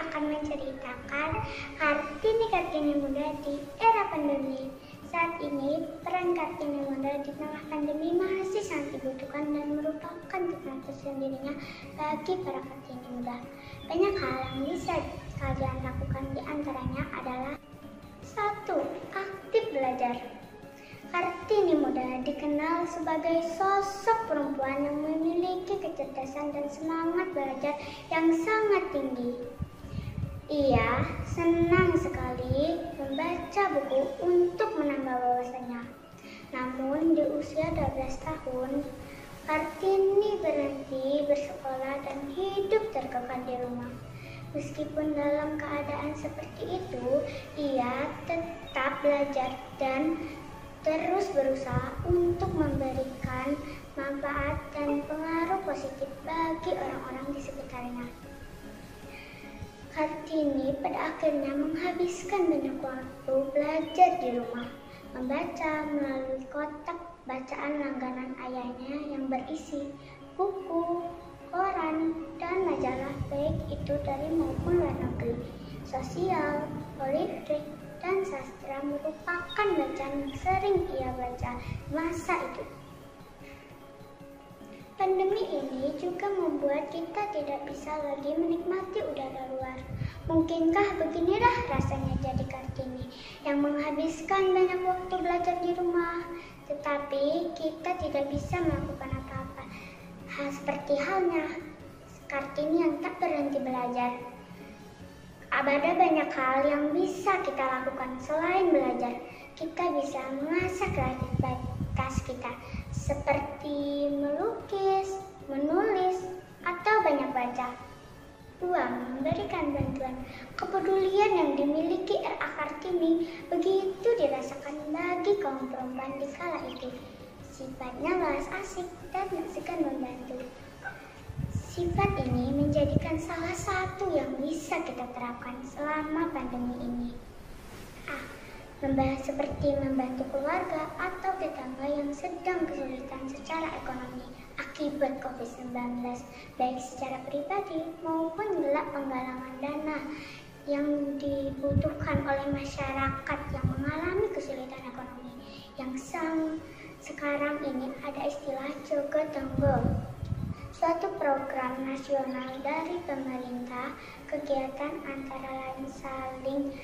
akan menceritakan Kartini Muda di era pandemi. Saat ini, peran Kartini Muda di tengah pandemi masih sangat dibutuhkan dan merupakan tugas tersendirinya bagi para Kartini Muda. Banyak hal yang bisa kalian lakukan, di antaranya adalah 1. Aktif belajar. Kartini Muda dikenal sebagai sosok perempuan yang memiliki kecerdasan dan semangat belajar yang sangat tinggi. Ia senang sekali membaca buku untuk menambah wawasannya. Namun di usia 12 tahun, Kartini berhenti bersekolah dan hidup terkekang di rumah. Meskipun dalam keadaan seperti itu, ia tetap belajar dan terus berusaha untuk memberikan manfaat dan pengaruh positif bagi orang-orang di sekitarnya. Kartini pada akhirnya menghabiskan banyak waktu belajar di rumah, membaca melalui kotak bacaan langganan ayahnya yang berisi buku, koran, dan majalah baik itu dari maupun luar negeri. Sosial, politik, dan sastra merupakan bacaan yang sering ia baca masa itu. Pandemi ini juga membuat kita tidak bisa lagi menikmati udara luar. Mungkinkah beginilah rasanya jadi Kartini yang menghabiskan banyak waktu belajar di rumah, tetapi kita tidak bisa melakukan apa-apa. Seperti halnya Kartini yang tak berhenti belajar. Ada banyak hal yang bisa kita lakukan selain belajar. Kita bisa mengasah kreativitas kita, seperti melukis, menulis, atau banyak baca. 2. Memberikan bantuan. Kepedulian yang dimiliki R.A. Kartini begitu dirasakan bagi kaum perempuan di kala itu. Sifatnya malas asik dan tak segan membantu. Sifat ini menjadikan salah satu yang bisa kita terapkan selama pandemi ini. Membahas seperti membantu keluarga atau tetangga yang sedang kesulitan secara ekonomi akibat COVID-19, baik secara pribadi maupun gelak penggalangan dana yang dibutuhkan oleh masyarakat yang mengalami kesulitan ekonomi. Yang sekarang ini ada istilah jogotongo, suatu program nasional dari pemerintah. Kegiatan antara lain saling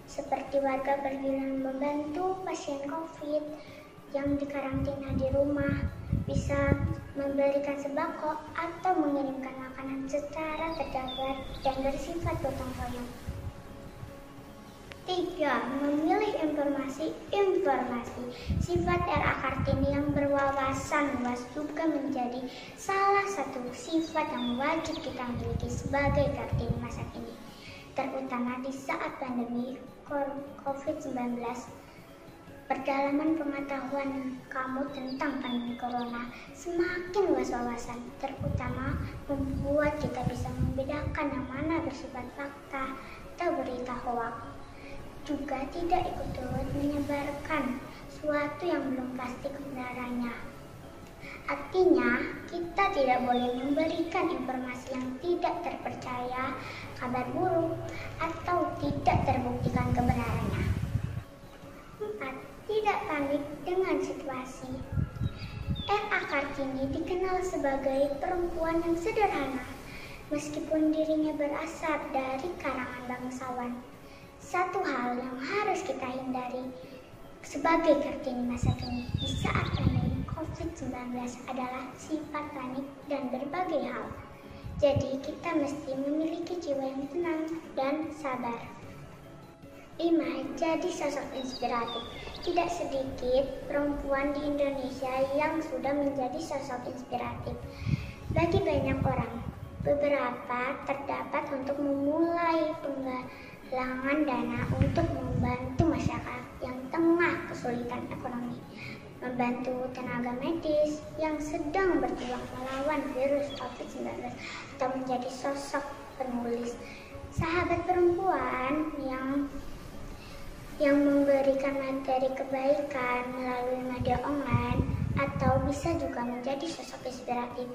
seperti warga bergiliran membantu pasien COVID yang dikarantina di rumah, bisa memberikan sembako atau mengirimkan makanan secara terjabar dan bersifat gotong royong. 3. Memilih informasi. Sifat R.A. Kartini yang berwawasan luas juga menjadi salah satu sifat yang wajib kita miliki sebagai Kartini masa kini, terutama di saat pandemi COVID-19. Perdalaman pengetahuan kamu tentang pandemi corona semakin luas wawasan, terutama membuat kita bisa membedakan yang mana bersifat fakta atau berita hoax. Juga tidak ikut turut menyebarkan sesuatu yang belum pasti kebenarannya. Artinya, kita tidak boleh memberikan informasi yang tidak terpercaya, kabar buruk, atau tidak terbuktikan kebenarannya. 4. Tidak panik dengan situasi. R.A. Kartini dikenal sebagai perempuan yang sederhana, meskipun dirinya berasal dari kalangan bangsawan. Satu hal yang harus kita hindari sebagai Kartini masa kini di saat pandemi COVID-19 adalah sifat panik dan berbagai hal. Jadi kita mesti memiliki jiwa yang tenang dan sabar. 5. Jadi sosok inspiratif. Tidak sedikit perempuan di Indonesia yang sudah menjadi sosok inspiratif bagi banyak orang. Beberapa terdapat untuk memulai penggalangan dana untuk membantu masyarakat yang tengah kesulitan ekonomi, membantu tenaga medis yang sedang berjuang melawan virus COVID-19, atau menjadi sosok penulis, sahabat perempuan yang memberikan materi kebaikan melalui media online, atau bisa juga menjadi sosok inspiratif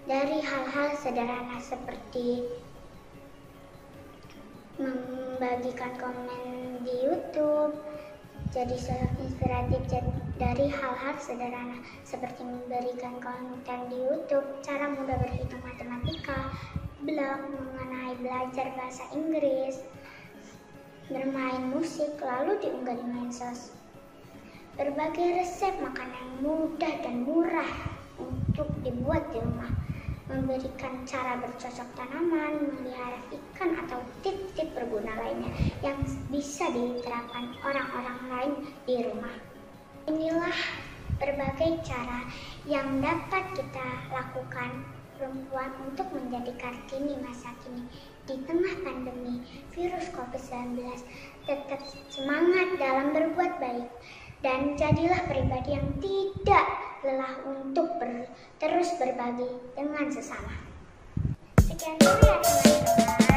dari hal-hal sederhana seperti membagikan komen di YouTube, jadi sosok inspiratif dari hal-hal sederhana seperti memberikan konten di YouTube, cara mudah berhitung matematika, blog mengenai belajar bahasa Inggris, bermain musik, lalu diunggah di medsos. Berbagai resep makanan yang mudah dan murah untuk dibuat di rumah, memberikan cara bercocok tanaman, memelihara ikan atau tips-tips berguna lainnya yang bisa diterapkan orang-orang lain di rumah. Inilah berbagai cara yang dapat kita lakukan perempuan untuk menjadi Kartini masa kini. Di tengah pandemi virus COVID-19, tetap semangat dalam berbuat baik dan jadilah pribadi yang tidak lelah untuk terus berbagi dengan sesama. Sekian dulu ya teman-teman.